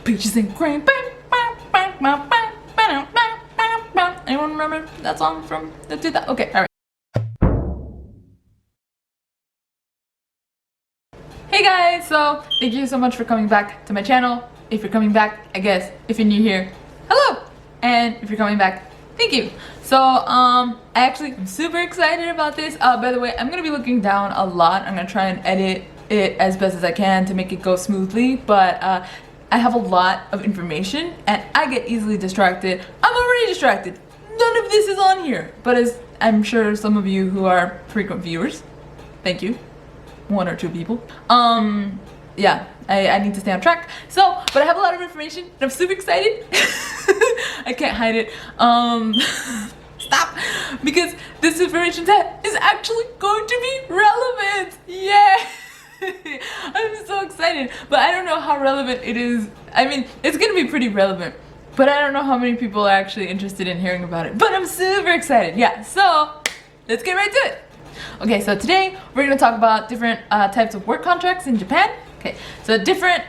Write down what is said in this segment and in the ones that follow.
Peaches and cream. Anyone remember that song from the 2000s? Okay, alright. Hey guys, so thank you so much for coming back to my channel. If you're coming back, I guess, if you're new here, hello! And if you're coming back, thank you. So, I actually am super excited about this. By the way, I'm gonna be looking down a lot. I'm gonna try and edit it as best as I can to make it go smoothly, but I have a lot of information and I get easily distracted. I'm already distracted. None of this is on here, but as I'm sure some of you who are frequent viewers, thank you. 1 or 2 people. Yeah, I need to stay on track. So, but I have a lot of information and I'm super excited. I can't hide it. Stop, because this information set is actually going to be relevant. Yeah. I'm so excited, but I don't know how relevant it is. I mean, it's gonna be pretty relevant, but I don't know how many people are actually interested in hearing about it. But I'm super excited. Yeah, so let's get right to it. Okay, so today we're gonna talk about different types of work contracts in Japan. Okay, so different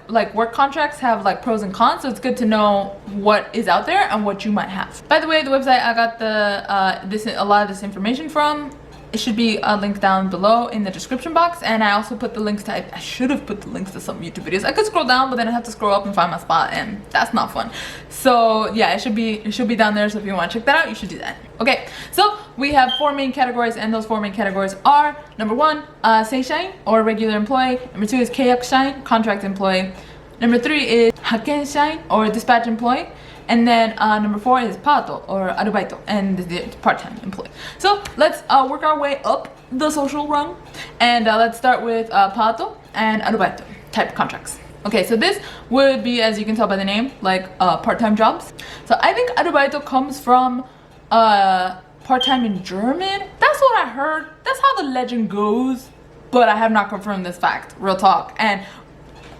like work contracts have like pros and cons, so it's good to know what is out there and what you might have. By the way, the website I got a lot of this information from, it should be linked down below in the description box, and I also put the links to, I should have put the links to some YouTube videos. I could scroll down, but then I have to scroll up and find my spot, and that's not fun. So yeah, it should be down there, so if you want to check that out, you should do that. Okay, so we have 4 main categories, and those 4 main categories are, number 1, Shain, or regular employee. Number 2 is契約社員, contract employee. Number 3 is Haken社員, or dispatch employee. And then number 4 is Arubaito, or Arubaito, and the part-time employee. So let's work our way up the social rung, and let's start with Arubaito and Arubaito type contracts. Okay, so this would be, as you can tell by the name, like part-time jobs. So I think Arubaito comes from part-time in German. That's what I heard. That's how the legend goes, but I have not confirmed this fact. Real talk. And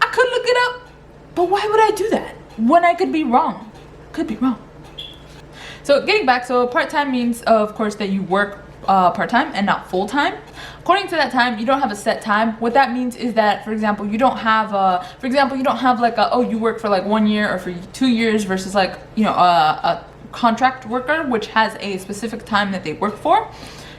I could look it up, but why would I do that when I could be wrong? Could be wrong. So getting back, so part-time means of course that you work part-time and not full-time. According to that time, you don't have a set time. What that means is that, for example, you don't have like a, oh, you work for like 1 year or for 2 years versus like, you know, a contract worker, which has a specific time that they work for.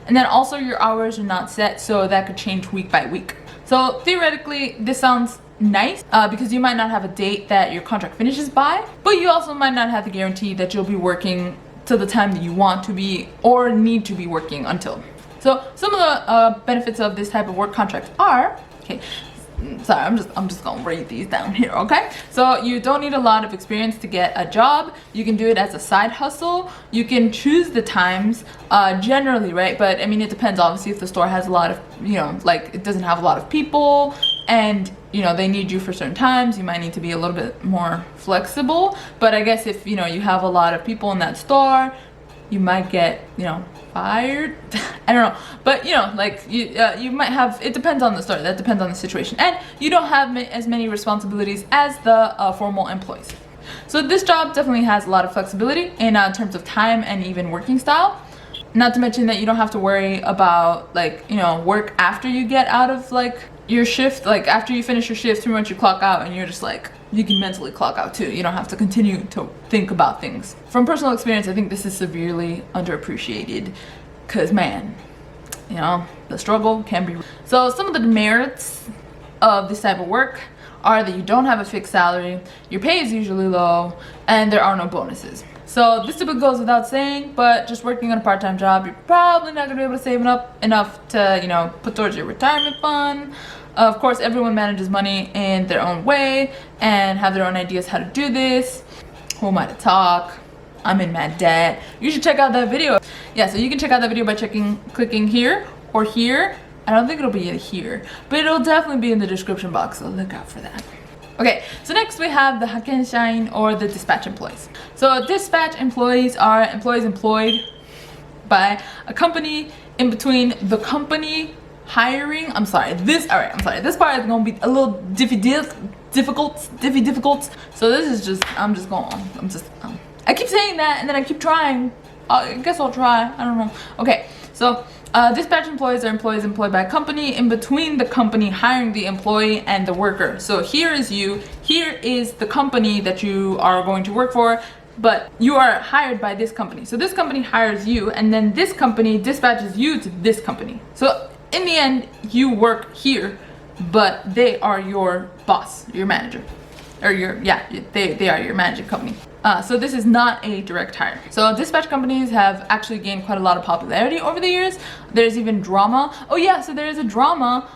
And then also your hours are not set, so that could change week by week. So theoretically, this sounds nice because you might not have a date that your contract finishes by, but you also might not have the guarantee that you'll be working to the time that you want to be or need to be working until. So some of the benefits of this type of work contract are, okay, sorry, I'm just gonna read these down here, okay? So you don't need a lot of experience to get a job. You can do it as a side hustle. You can choose the times generally, right? But I mean, it depends obviously if the store has a lot of, you know, like it doesn't have a lot of people and you know they need you for certain times, you might need to be a little bit more flexible. But I guess if you know you have a lot of people in that store, you might get, you know, fired. I don't know, but you know, like you might have, it depends on the store, that depends on the situation, and you don't have as many responsibilities as the formal employees. So this job definitely has a lot of flexibility in terms of time and even working style. Not to mention that you don't have to worry about like, you know, work after you get out of like your shift. Like after you finish your shift, pretty much you clock out and you're just like, you can mentally clock out too. You don't have to continue to think about things. From personal experience, I think this is severely underappreciated because man, you know, the struggle can be. So some of the demerits of this type of work are that you don't have a fixed salary, your pay is usually low, and there are no bonuses. So this typically goes without saying, but just working on a part-time job, you're probably not gonna be able to save enough to, you know, put towards your retirement fund. Of course, everyone manages money in their own way and have their own ideas how to do this. Who am I to talk? I'm in mad debt. You should check out that video. Yeah, so you can check out that video by clicking here or here. I don't think it'll be here, but it'll definitely be in the description box, so look out for that. Okay, so next we have the Haken Shain, or the dispatch employees. So dispatch employees are employees employed by a company in between the company hiring. This part is gonna be a little difficult. So this is just, I keep saying that and then I keep trying I guess I'll try. I don't know. Okay, so dispatch employees are employees employed by a company in between the company hiring the employee and the worker. So here is you, here is the company that you are going to work for, but you are hired by this company. So this company hires you, and then this company dispatches you to this company. So in the end, you work here, but they are your boss, your manager. Or they are your managing company. So this is not a direct hire. So dispatch companies have actually gained quite a lot of popularity over the years. There's even drama. Oh yeah, so there is a drama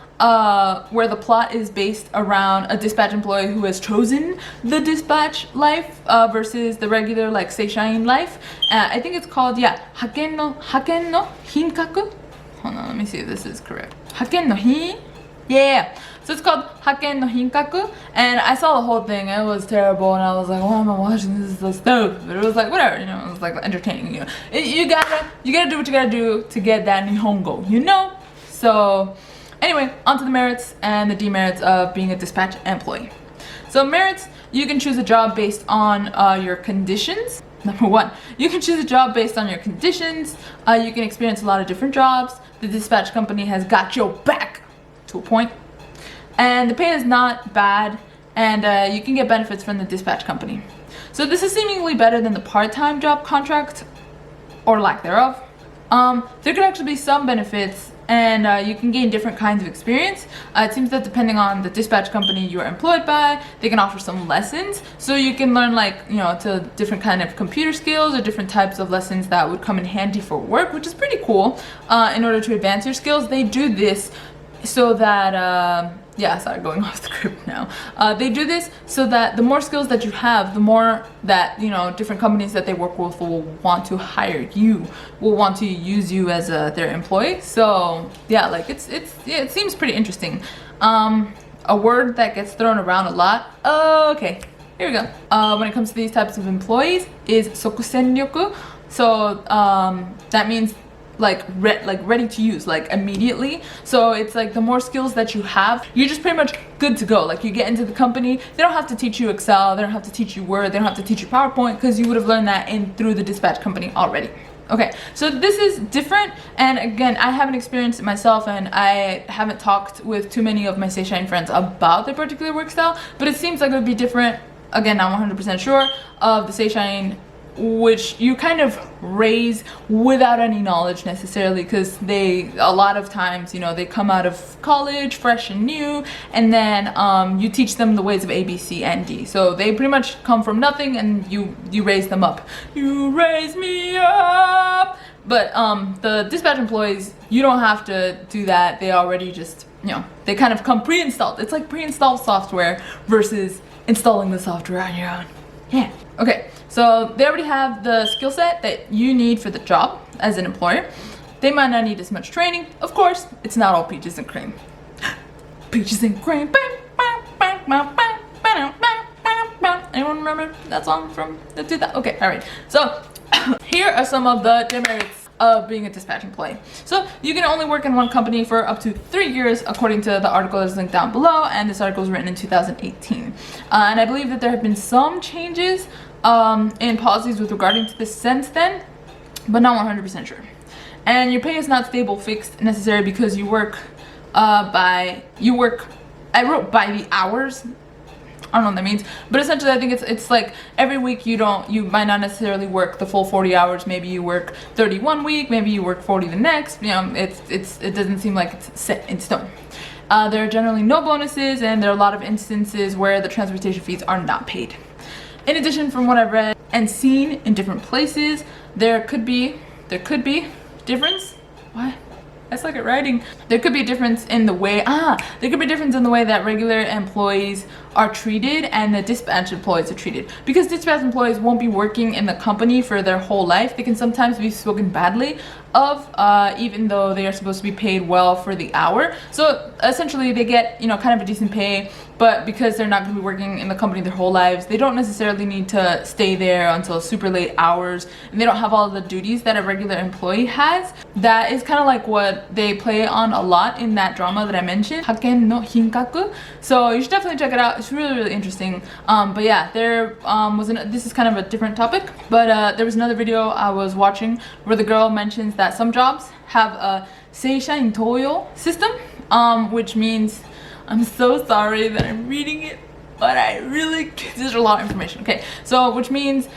where the plot is based around a dispatch employee who has chosen the dispatch life versus the regular like Shain life. I think it's called Haken no Hinkaku. Hold on, let me see if this is correct. Haken no Hin. Yeah. So it's called Haken no Hinkaku, and I saw the whole thing. It was terrible, and I was like, why am I watching this? Is so stupid. But it was like, whatever, you know. It was like entertaining, you know. You gotta do what you gotta do to get that Nihongo, you know. So anyway, on to the merits and the demerits of being a dispatch employee. So merits, you can choose a job based on your conditions. Number one, you can choose a job based on your conditions. You can experience a lot of different jobs. The dispatch company has got your back to a point. And the pay is not bad, and you can get benefits from the dispatch company. So this is seemingly better than the part-time job contract, or lack thereof. There could actually be some benefits, and you can gain different kinds of experience. It seems that depending on the dispatch company you are employed by, they can offer some lessons. So you can learn to different kind of computer skills or different types of lessons that would come in handy for work, which is pretty cool. In order to advance your skills, they do this so that sorry, going off the script now. They do this so that the more skills that you have, the more that different companies that they work with will want to hire you, will want to use you as their employee. So yeah, like it seems pretty interesting. A word that gets thrown around a lot. Okay, here we go. When it comes to these types of employees, is sokusenryoku. So that means ready to use, like immediately. So it's like the more skills that you have, you're just pretty much good to go. Like you get into the company, they don't have to teach you Excel, they don't have to teach you Word, they don't have to teach you PowerPoint, because you would have learned that through the dispatch company already. Okay, so this is different, and again, I haven't experienced it myself, and I haven't talked with too many of my Shain friends about their particular work style, but it seems like it would be different. Again, I'm 100% sure of the Shain, which you kind of raise without any knowledge necessarily, because a lot of times, they come out of college fresh and new, and then you teach them the ways of A, B, C, and D. So they pretty much come from nothing, and you raise them up. You raise me up! But the dispatch employees, you don't have to do that. They already just, they kind of come pre-installed. It's like pre-installed software versus installing the software on your own. Yeah. Okay, so they already have the skill set that you need for the job as an employer. They might not need as much training. Of course, it's not all peaches and cream. Peaches and cream. Anyone remember that song from the 2000s? Okay, all right. So here are some of the demerits of being a dispatch employee. So you can only work in one company for up to 3 years, according to the article that is linked down below, and this article was written in 2018. And I believe that there have been some changes in policies with regarding to this since then, but not 100% sure. And your pay is not stable, fixed, necessary, because you work I wrote by the hours. I don't know what that means, but essentially I think it's like every week you might not necessarily work the full 40 hours. Maybe you work 30 one week, maybe you work 40 the next. It doesn't seem like it's set in stone. There are generally no bonuses, and there are a lot of instances where the transportation fees are not paid. In addition, from what I've read and seen in different places, there could be difference. What? I suck at writing. There could be a difference in the way that regular employees are treated and the dispatch employees are treated. Because dispatch employees won't be working in the company for their whole life, they can sometimes be spoken badly of, even though they are supposed to be paid well for the hour. So essentially they get, kind of a decent pay, but because they're not going to be working in the company their whole lives, they don't necessarily need to stay there until super late hours, and they don't have all the duties that a regular employee has. That is kind of like what they play on a lot in that drama that I mentioned, Haken no Hinkaku. So you should definitely check it out. it's really interesting. But yeah, there this is kind of a different topic, but there was another video I was watching where the girl mentions that some jobs have a Shain Toyo system, which means, I'm so sorry that I'm reading it, but there's a lot of information. Okay, so which means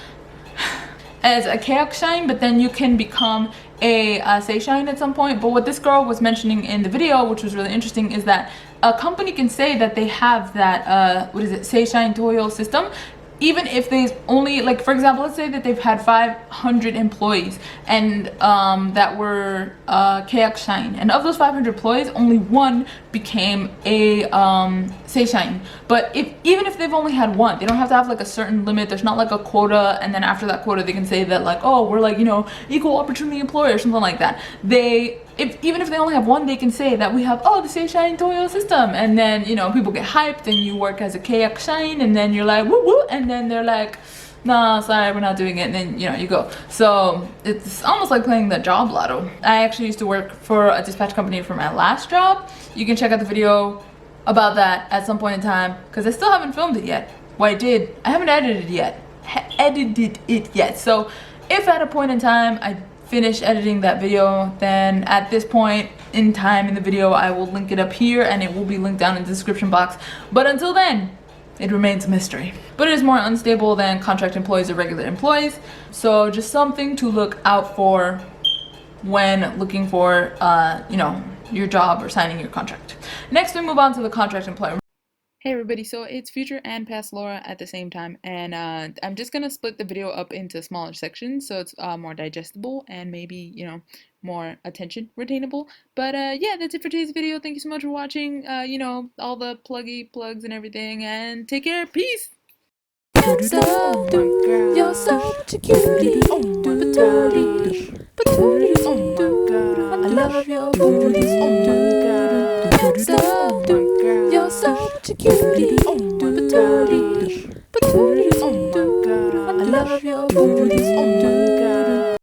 as a契約社員, but then you can become a正社員 at some point. But what this girl was mentioning in the video, which was really interesting, is that a company can say that they have that正社員登用 system, even if they only, like, for example, let's say that they've had 500 employees and that were契約社員, and of those 500 employees, only one became a正社員. But even if they've only had one, they don't have to have like a certain limit. There's not like a quota, and then after that quota they can say that, like, oh, we're like, you know, equal opportunity employer or something like that. Even if they only have one, they can say that we have, oh, the Shain Toyo system, and then, you know, people get hyped and you work as a契約社員, and then you're like, woo woo, and then they're like, nah, sorry, we're not doing it, and then, you know, you go. So it's almost like playing the job lotto. I actually used to work for a dispatch company for my last job. You can check out the video about that at some point in time, because I still haven't filmed it yet. Well, I haven't edited it yet. So if at a point in time I finish editing that video, then at this point in time in the video I will link it up here, and it will be linked down in the description box. But until then, it remains a mystery. But it is more unstable than contract employees or regular employees, so just something to look out for when looking for you know, your job or signing your contract. Next, we move on to the contract employer. Hey everybody, so it's future and past Laura at the same time, and I'm just gonna split the video up into smaller sections so it's more digestible and maybe, you know, more attention retainable. But yeah, that's it for today's video. Thank you so much for watching, you know, all the plugs and everything, and take care. Peace! You're such a cutie. Oh my gosh. Oh my god. I love your booty. Oh my god. You're such a cutie. Oh my gosh. Oh my god. I love your booty. Oh my